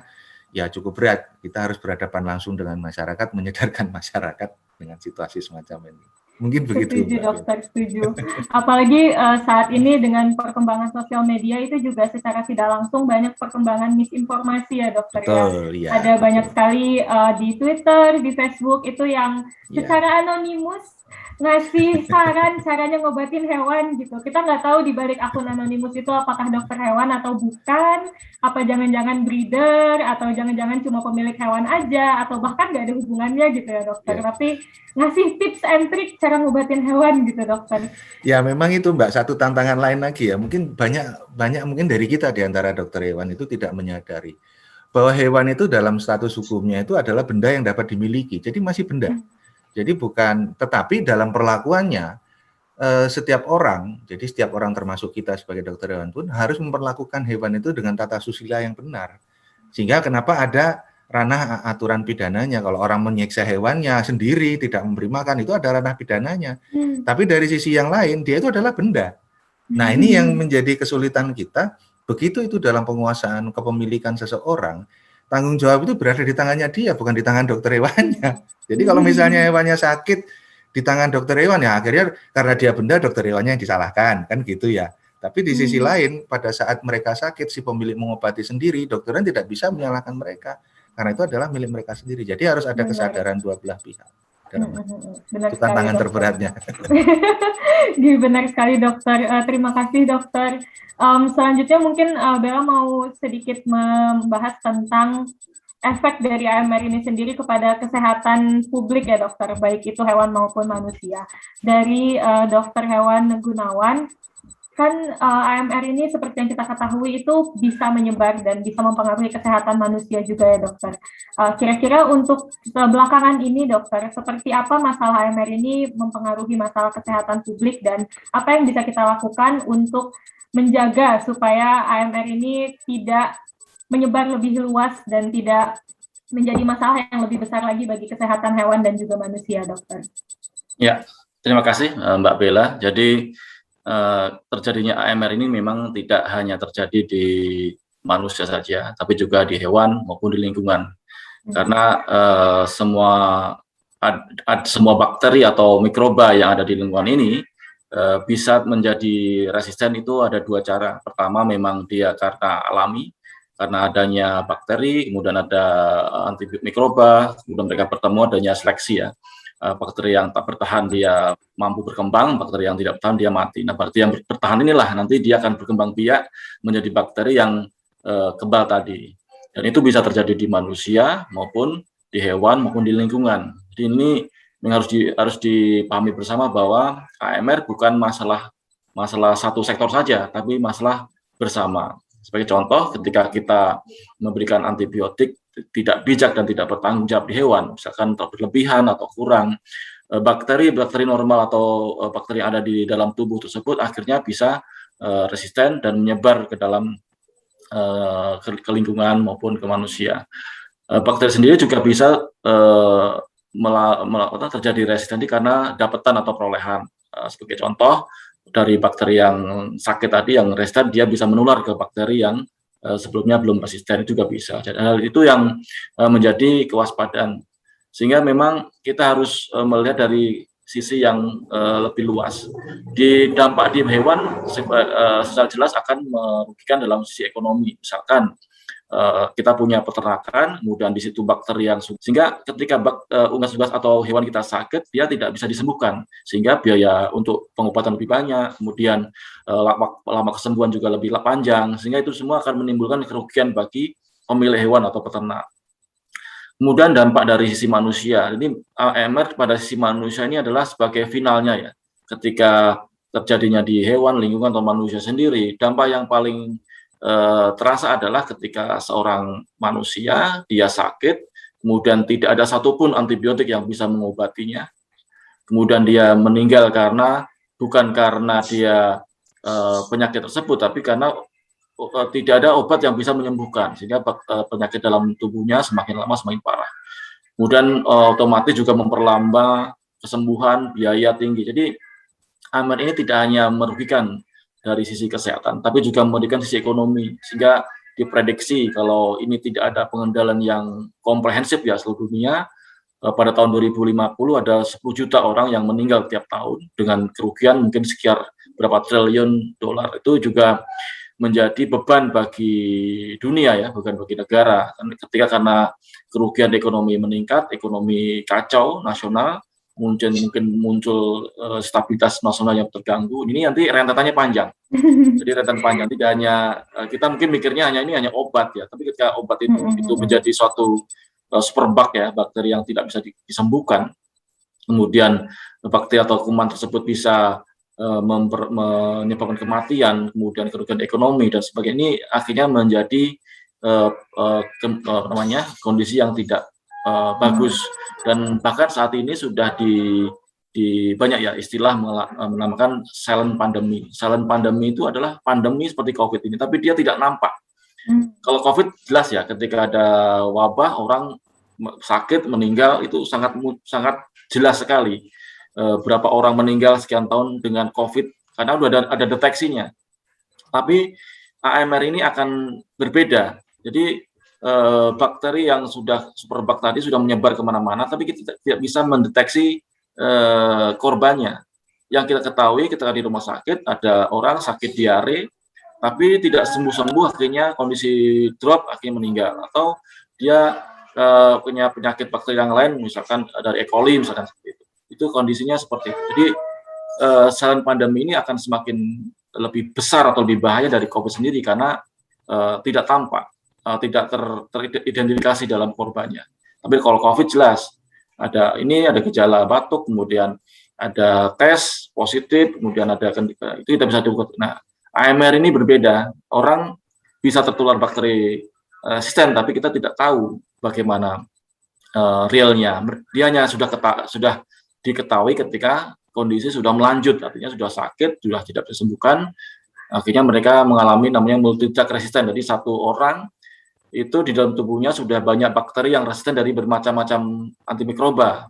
Speaker 4: ya cukup berat. Kita harus berhadapan langsung dengan masyarakat, menyadarkan masyarakat dengan situasi semacam ini. Mungkin begitu.
Speaker 3: Setuju dokter, setuju. Apalagi saat ini dengan perkembangan sosial media itu juga secara tidak langsung banyak perkembangan misinformasi ya dokter.
Speaker 4: Betul,
Speaker 3: ya.
Speaker 4: Ya,
Speaker 3: Ada
Speaker 4: betul.
Speaker 3: banyak sekali di Twitter, di Facebook itu yang secara anonimus ngasih saran caranya ngobatin hewan gitu. Kita nggak tahu di balik akun anonimus itu apakah dokter hewan atau bukan, apa jangan-jangan breeder, atau jangan-jangan cuma pemilik hewan aja, atau bahkan nggak ada hubungannya gitu ya dokter. Tapi ngasih tips and trick cara ngobatin hewan gitu dokter.
Speaker 4: Ya memang itu Mbak, satu tantangan lain lagi ya. Mungkin banyak mungkin dari kita di antara dokter hewan itu tidak menyadari bahwa hewan itu dalam status hukumnya itu adalah benda yang dapat dimiliki. Jadi masih benda. Jadi bukan, tetapi dalam perlakuannya setiap orang, jadi setiap orang termasuk kita sebagai dokter hewan pun harus memperlakukan hewan itu dengan tata susila yang benar. Sehingga kenapa ada ranah aturan pidananya. Kalau orang menyiksa hewannya sendiri, tidak memberi makan, itu ada ranah pidananya. Tapi dari sisi yang lain, dia itu adalah benda. Nah ini yang menjadi kesulitan kita, begitu itu dalam penguasaan kepemilikan seseorang, tanggung jawab itu berada di tangannya dia, bukan di tangan dokter hewannya. Jadi kalau misalnya hewannya sakit di tangan dokter hewan, ya akhirnya karena dia benda, dokter hewannya yang disalahkan, kan gitu ya. Tapi di sisi lain, pada saat mereka sakit, si pemilik mengobati sendiri, dokternya tidak bisa menyalahkan mereka, karena itu adalah milik mereka sendiri. Jadi harus ada kesadaran dua belah pihak.
Speaker 3: Benar
Speaker 4: itu tantangan
Speaker 3: sekali,
Speaker 4: terberatnya.
Speaker 3: Benar sekali dokter. Terima kasih dokter. Selanjutnya mungkin Bella mau sedikit membahas tentang efek dari AMR ini sendiri kepada kesehatan publik ya dokter, baik itu hewan maupun manusia. Dari dokter hewan Gunawan, kan AMR ini seperti yang kita ketahui itu bisa menyebar dan bisa mempengaruhi kesehatan manusia juga ya dokter. Kira-kira untuk belakangan ini dokter, seperti apa masalah AMR ini mempengaruhi masalah kesehatan publik dan apa yang bisa kita lakukan untuk menjaga supaya AMR ini tidak menyebar lebih luas dan tidak menjadi masalah yang lebih besar lagi bagi kesehatan hewan dan juga manusia, dokter.
Speaker 5: Ya, terima kasih Mbak Bella. Jadi terjadinya AMR ini memang tidak hanya terjadi di manusia saja, tapi juga di hewan maupun di lingkungan. Karena semua bakteri atau mikroba yang ada di lingkungan ini bisa menjadi resisten itu ada dua cara. Pertama memang dia karena alami, karena adanya bakteri, kemudian ada antibiotik mikroba, kemudian mereka bertemu adanya seleksi ya. Bakteri yang tak bertahan dia mampu berkembang, bakteri yang tidak bertahan dia mati. Nah, bakteri yang bertahan inilah nanti dia akan berkembang biak menjadi bakteri yang kebal tadi. Dan itu bisa terjadi di manusia maupun di hewan maupun di lingkungan. Jadi ini harus dipahami bersama bahwa AMR bukan masalah satu sektor saja, tapi masalah bersama. Sebagai contoh, ketika kita memberikan antibiotik tidak bijak dan tidak bertanggung jawab di hewan, misalkan berlebihan atau kurang, bakteri normal atau bakteri yang ada di dalam tubuh tersebut akhirnya bisa resisten dan menyebar ke dalam ke lingkungan maupun ke manusia. Bakteri sendiri juga bisa terjadi resistensi karena dapatan atau perolehan. Sebagai contoh, dari bakteri yang sakit tadi, yang resisten, dia bisa menular ke bakteri yang sebelumnya belum resisten, juga bisa. Dan hal itu yang menjadi kewaspadaan. Sehingga memang kita harus melihat dari sisi yang lebih luas. Di dampak di hewan secara jelas akan merugikan dalam sisi ekonomi. Misalkan kita punya peternakan, kemudian di situ bakteri yang sehingga ketika unggas-unggas atau hewan kita sakit, dia tidak bisa disembuhkan, sehingga biaya untuk pengobatan lebih banyak, kemudian lama kesembuhan juga lebih panjang, sehingga itu semua akan menimbulkan kerugian bagi pemilik hewan atau peternak. Kemudian dampak dari sisi manusia. Ini AMR pada sisi manusia ini adalah sebagai finalnya ya. Ketika terjadinya di hewan, lingkungan atau manusia sendiri, dampak yang paling terasa adalah ketika seorang manusia dia sakit, kemudian tidak ada satupun antibiotik yang bisa mengobatinya, kemudian dia meninggal bukan karena dia penyakit tersebut, tapi karena tidak ada obat yang bisa menyembuhkan, sehingga penyakit dalam tubuhnya semakin lama semakin parah. Kemudian otomatis juga memperlambat kesembuhan, biaya tinggi. Jadi AMR ini tidak hanya merugikan dari sisi kesehatan, tapi juga merugikan sisi ekonomi, sehingga diprediksi kalau ini tidak ada pengendalian yang komprehensif ya seluruh dunia, pada tahun 2050 ada 10 juta orang yang meninggal tiap tahun dengan kerugian mungkin sekitar berapa triliun dolar. Itu juga menjadi beban bagi dunia ya, bukan bagi negara. Ketika karena kerugian ekonomi meningkat, ekonomi kacau nasional, mungkin muncul stabilitas nasional yang terganggu. Ini nanti rentetannya panjang. Jadi rentetan panjang, tidak hanya kita mungkin mikirnya ini hanya obat ya, tapi ketika obat itu menjadi suatu superbug ya, bakteri yang tidak bisa disembuhkan, kemudian bakteri atau kuman tersebut bisa menyebabkan kematian, kemudian kerugian ekonomi dan sebagainya, ini akhirnya menjadi kondisi yang tidak bagus. Dan bahkan saat ini sudah di banyak ya istilah menamakan silent pandemi. Silent pandemi itu adalah pandemi seperti COVID ini, tapi dia tidak nampak. Kalau COVID jelas ya, ketika ada wabah orang sakit meninggal itu sangat jelas sekali. Berapa orang meninggal sekian tahun dengan COVID karena udah ada deteksinya. Tapi AMR ini akan berbeda. Jadi bakteri yang sudah superbug tadi sudah menyebar kemana-mana, tapi kita tidak bisa mendeteksi korbannya. Yang kita ketahui ketika di rumah sakit ada orang sakit diare, tapi tidak sembuh-sembuh, akhirnya kondisi drop, akhirnya meninggal. Atau dia punya penyakit bakteri yang lain, misalkan dari E. coli misalkan seperti itu. Itu kondisinya seperti itu. Jadi silent pandemi ini akan semakin lebih besar atau lebih bahaya dari COVID sendiri karena tidak tampak, tidak teridentifikasi dalam korbannya. Tapi kalau COVID jelas ada gejala batuk, kemudian ada tes positif, kemudian ada itu kita bisa diukur. Nah, AMR ini berbeda. Orang bisa tertular bakteri resisten, tapi kita tidak tahu bagaimana realnya. Dia hanya sudah diketahui ketika kondisi sudah melanjut, artinya sudah sakit, sudah tidak disembuhkan, akhirnya mereka mengalami namanya multi-drug resisten. Jadi satu orang itu di dalam tubuhnya sudah banyak bakteri yang resisten dari bermacam-macam antimikroba.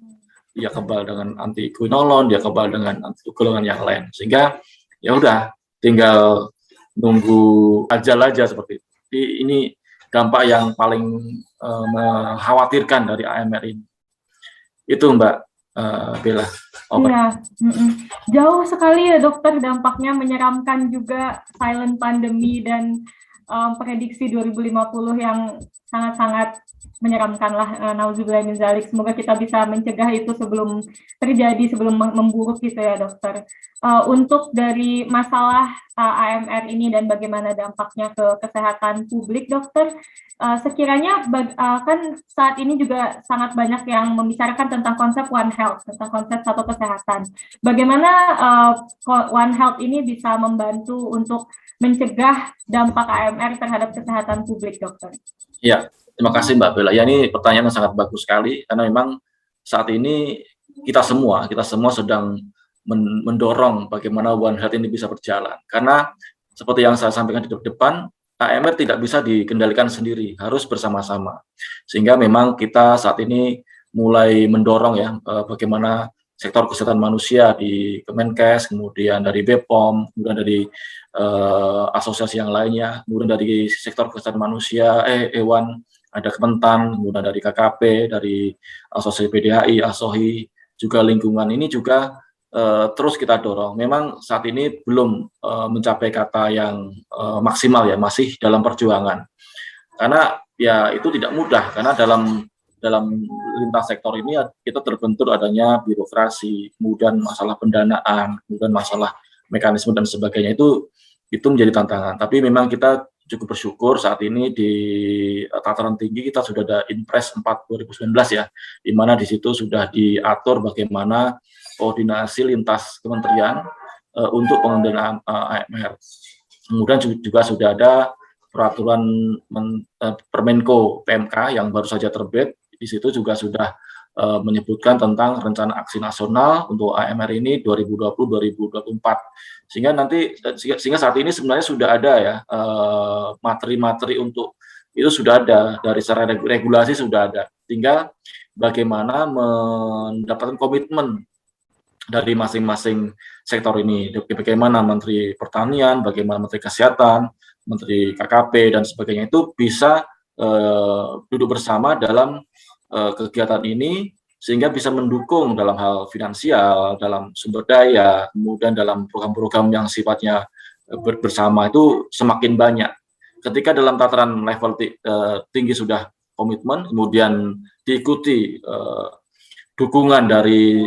Speaker 5: Dia kebal dengan antiquinolone, dia kebal dengan golongan yang lain. Sehingga ya udah tinggal nunggu ajal aja seperti itu. Jadi ini dampak yang paling mengkhawatirkan dari AMR ini. Itu Mbak Bella.
Speaker 3: Iya, jauh sekali ya dokter, dampaknya menyeramkan juga silent pandemi dan prediksi 2050 yang sangat-sangat menyeramkan lah. Nauzubillah min dzalik. Semoga kita bisa mencegah itu sebelum terjadi, sebelum memburuk gitu ya dokter. Untuk dari masalah AMR ini dan bagaimana dampaknya ke kesehatan publik dokter, sekiranya kan saat ini juga sangat banyak yang membicarakan tentang konsep One Health, tentang konsep satu kesehatan. Bagaimana One Health ini bisa membantu untuk mencegah dampak AMR terhadap kesehatan publik, dokter?
Speaker 5: Ya, terima kasih Mbak Bella. Ya, ini pertanyaan yang sangat bagus sekali karena memang saat ini kita semua sedang mendorong bagaimana One Health ini bisa berjalan. Karena seperti yang saya sampaikan di depan, AMR tidak bisa dikendalikan sendiri, harus bersama-sama. Sehingga memang kita saat ini mulai mendorong ya bagaimana sektor kesehatan manusia di Kemenkes, kemudian dari BPOM, kemudian dari asosiasi yang lainnya, kemudian dari sektor kesehatan manusia, hewan, ada Kementan, kemudian dari KKP, dari asosiasi PDHI, ASOHI, juga lingkungan ini juga terus kita dorong. Memang saat ini belum mencapai kata yang maksimal ya, masih dalam perjuangan. Karena ya itu tidak mudah, karena dalam lintas sektor ini kita terbentur adanya birokrasi, kemudian masalah pendanaan, kemudian masalah mekanisme dan sebagainya, itu menjadi tantangan. Tapi memang kita cukup bersyukur saat ini di tataran tinggi kita sudah ada Inpres 4 2019 ya, di mana di situ sudah diatur bagaimana koordinasi lintas kementerian untuk pengendalian AMR. Kemudian juga sudah ada peraturan Permenko PMK yang baru saja terbit. Di situ juga sudah menyebutkan tentang rencana aksi nasional untuk AMR ini 2020-2024. Sehingga saat ini sebenarnya sudah ada ya materi-materi untuk itu sudah ada dari secara regulasi sudah ada. Tinggal bagaimana mendapatkan komitmen dari masing-masing sektor ini. Bagaimana Menteri Pertanian, bagaimana Menteri Kesehatan, Menteri KKP dan sebagainya itu bisa duduk bersama dalam kegiatan ini sehingga bisa mendukung dalam hal finansial, dalam sumber daya, kemudian dalam program-program yang sifatnya bersama itu semakin banyak. Ketika dalam tataran level tinggi sudah komitmen, kemudian diikuti dukungan dari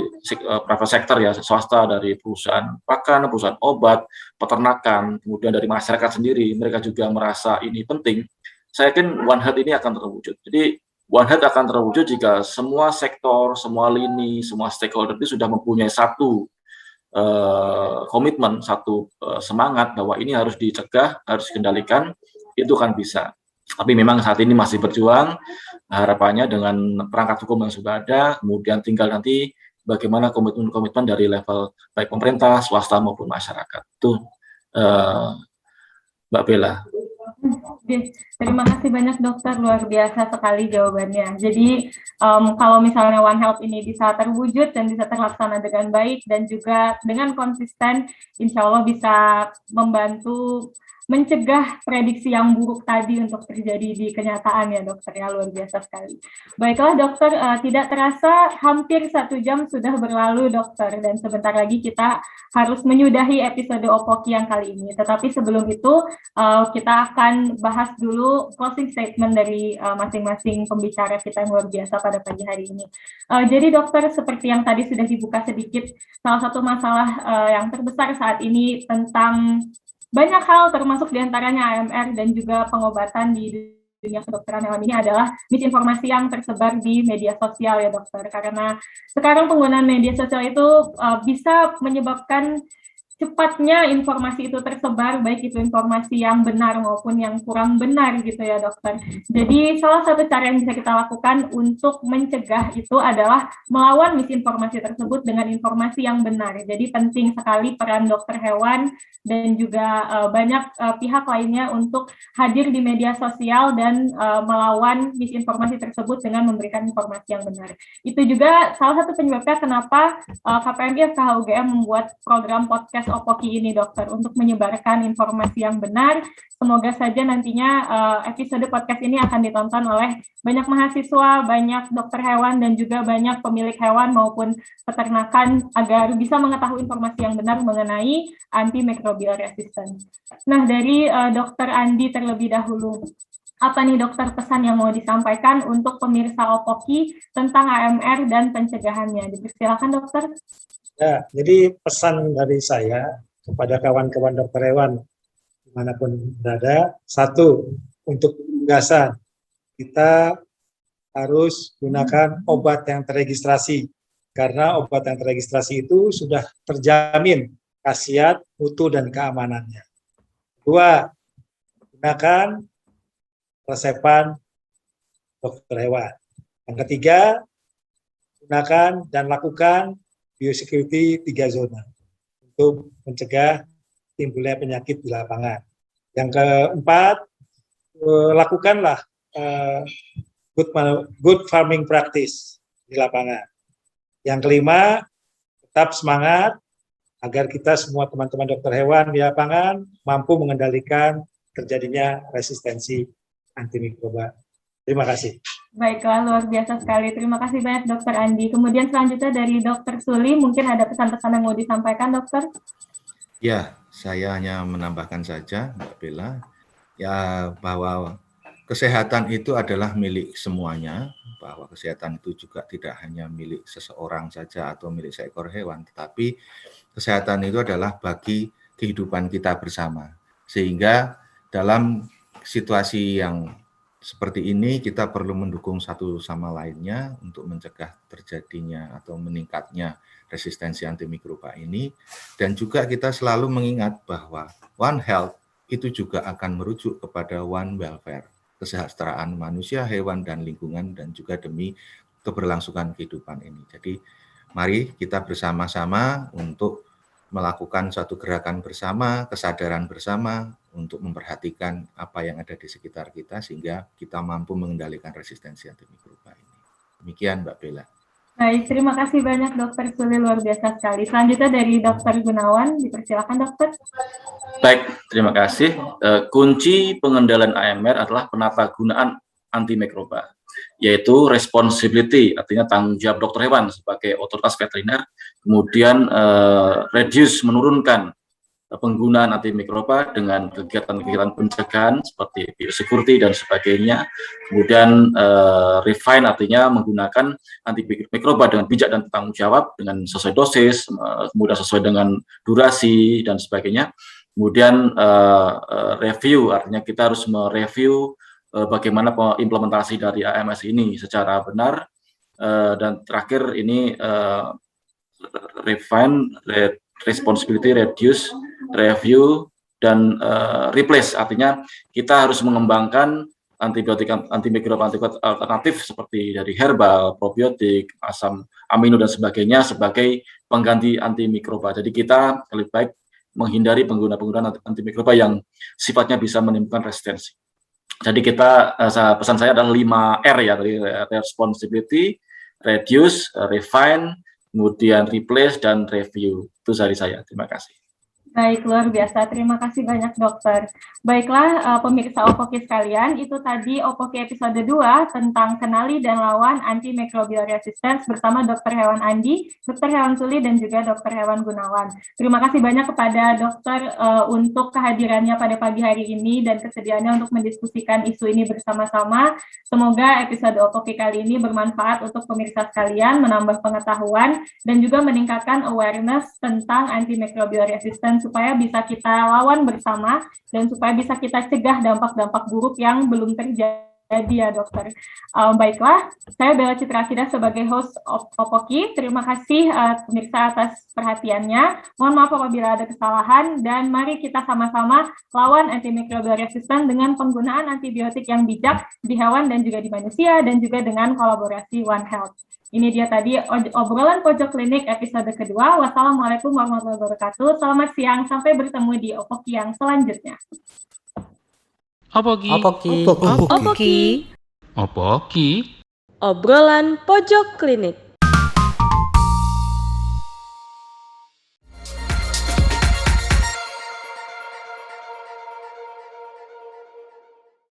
Speaker 5: private sector ya, swasta, dari perusahaan pakan, perusahaan obat, peternakan, kemudian dari masyarakat sendiri, mereka juga merasa ini penting. Saya yakin One Health ini akan terwujud. Jadi One Health akan terwujud jika semua sektor, semua lini, semua stakeholder itu sudah mempunyai satu komitmen, satu semangat bahwa ini harus dicegah, harus dikendalikan, itu kan bisa. Tapi memang saat ini masih berjuang, harapannya dengan perangkat hukum yang sudah ada, kemudian tinggal nanti bagaimana komitmen-komitmen dari level baik pemerintah, swasta maupun masyarakat. Itu Mbak Bella.
Speaker 3: Terima kasih banyak dokter, luar biasa sekali jawabannya. Jadi kalau misalnya One Health ini bisa terwujud dan bisa terlaksana dengan baik dan juga dengan konsisten, insya Allah bisa membantu mencegah prediksi yang buruk tadi untuk terjadi di kenyataan ya dokter, ya luar biasa sekali. Baiklah dokter, tidak terasa hampir 1 jam sudah berlalu dokter, dan sebentar lagi kita harus menyudahi episode Opoki yang kali ini. Tetapi sebelum itu kita akan bahas dulu closing statement dari masing-masing pembicara kita yang luar biasa pada pagi hari ini. Jadi dokter, seperti yang tadi sudah dibuka sedikit, salah satu masalah yang terbesar saat ini tentang banyak hal, termasuk diantaranya AMR dan juga pengobatan di dunia kedokteran hewan ini adalah misinformasi yang tersebar di media sosial ya dokter. Karena sekarang penggunaan media sosial itu bisa menyebabkan cepatnya informasi itu tersebar, baik itu informasi yang benar maupun yang kurang benar gitu ya dokter. Jadi salah satu cara yang bisa kita lakukan untuk mencegah itu adalah melawan misinformasi tersebut dengan informasi yang benar. Jadi penting sekali peran dokter hewan dan juga banyak pihak lainnya untuk hadir di media sosial dan melawan misinformasi tersebut dengan memberikan informasi yang benar. Itu juga salah satu penyebabnya kenapa KPMI FKH UGM membuat program podcast Opoki ini dokter, untuk menyebarkan informasi yang benar. Semoga saja nantinya episode podcast ini akan ditonton oleh banyak mahasiswa, banyak dokter hewan, dan juga banyak pemilik hewan maupun peternakan agar bisa mengetahui informasi yang benar mengenai antimicrobial resistance. Nah, dari Dokter Andi terlebih dahulu, apa nih dokter pesan yang mau disampaikan untuk pemirsa Opoki tentang AMR dan pencegahannya? Dipersilakan dokter.
Speaker 6: Ya, jadi pesan dari saya kepada kawan-kawan dokter hewan dimanapun berada, satu, untuk penugasan, kita harus gunakan obat yang terregistrasi, karena obat yang terregistrasi itu sudah terjamin khasiat, mutu, dan keamanannya. Dua, gunakan resepan dokter hewan. Yang ketiga, gunakan dan lakukan biosecurity 3 zona untuk mencegah timbulnya penyakit di lapangan. Yang keempat, lakukanlah good farming practice di lapangan. Yang kelima, tetap semangat agar kita semua teman-teman dokter hewan di lapangan mampu mengendalikan terjadinya resistensi antimikroba. Terima kasih.
Speaker 3: Baiklah, luar biasa sekali. Terima kasih banyak Dokter Andi. Kemudian selanjutnya dari Dokter Suli, mungkin ada pesan-pesan yang mau disampaikan, Dokter?
Speaker 4: Ya, saya hanya menambahkan saja, Mbak Bella, ya bahwa kesehatan itu adalah milik semuanya, bahwa kesehatan itu juga tidak hanya milik seseorang saja atau milik seekor hewan, tetapi kesehatan itu adalah bagi kehidupan kita bersama. Sehingga dalam situasi yang seperti ini kita perlu mendukung satu sama lainnya untuk mencegah terjadinya atau meningkatnya resistensi antimikroba ini, dan juga kita selalu mengingat bahwa One Health itu juga akan merujuk kepada One Welfare, kesejahteraan manusia, hewan, dan lingkungan, dan juga demi keberlangsungan kehidupan ini. Jadi mari kita bersama-sama untuk melakukan suatu gerakan bersama, kesadaran bersama untuk memperhatikan apa yang ada di sekitar kita sehingga kita mampu mengendalikan resistensi antimikroba ini. Demikian Mbak Bella.
Speaker 3: Baik, terima kasih banyak Dokter Suli, luar biasa sekali. Selanjutnya dari Dokter Gunawan, dipersilakan Dokter.
Speaker 5: Baik, terima kasih. Kunci pengendalian AMR adalah penatagunaan antimikroba, yaitu responsibility, artinya tanggung jawab dokter hewan sebagai otoritas veteriner, kemudian reduce, menurunkan penggunaan antimikroba dengan kegiatan-kegiatan pencegahan seperti biosecurity dan sebagainya, kemudian refine, artinya menggunakan antimikroba dengan bijak dan bertanggung jawab dengan sesuai dosis, kemudian sesuai dengan durasi dan sebagainya, kemudian review, artinya kita harus mereview bagaimana implementasi dari AMS ini secara benar, dan terakhir ini refine, responsibility, reduce, review, dan replace, artinya kita harus mengembangkan antibiotik, antimikroba alternatif seperti dari herbal, probiotik, asam amino dan sebagainya sebagai pengganti antimikroba. Jadi kita lebih baik menghindari penggunaan antimikroba yang sifatnya bisa menimbulkan resistensi. Jadi kita, pesan saya adalah 5R ya, tadi responsibility, reduce, refine, kemudian replace, dan review. Itu dari saya. Terima kasih.
Speaker 3: Baik, luar biasa. Terima kasih banyak dokter. Baiklah, pemirsa Opoki sekalian, itu tadi Opoki episode 2 tentang kenali dan lawan antimicrobial resistance bersama Dr. Hewan Andi, Dr. Hewan Suli, dan juga Dr. Hewan Gunawan. Terima kasih banyak kepada dokter untuk kehadirannya pada pagi hari ini dan kesediaannya untuk mendiskusikan isu ini bersama-sama. Semoga episode Opoki kali ini bermanfaat untuk pemirsa sekalian, menambah pengetahuan, dan juga meningkatkan awareness tentang antimicrobial resistance supaya bisa kita lawan bersama dan supaya bisa kita cegah dampak-dampak buruk yang belum terjadi ya dokter. Baiklah, saya Bella Citra Asida sebagai host Opoki. Terima kasih pemirsa atas perhatiannya. Mohon maaf apabila ada kesalahan dan mari kita sama-sama lawan antimicrobial resistance dengan penggunaan antibiotik yang bijak di hewan dan juga di manusia dan juga dengan kolaborasi One Health. Ini dia tadi obrolan pojok klinik episode kedua. Wassalamualaikum warahmatullahi wabarakatuh. Selamat siang, sampai bertemu di Opoki yang selanjutnya.
Speaker 1: Opoki.
Speaker 2: Opoki.
Speaker 1: Opoki.
Speaker 2: Obrolan pojok klinik.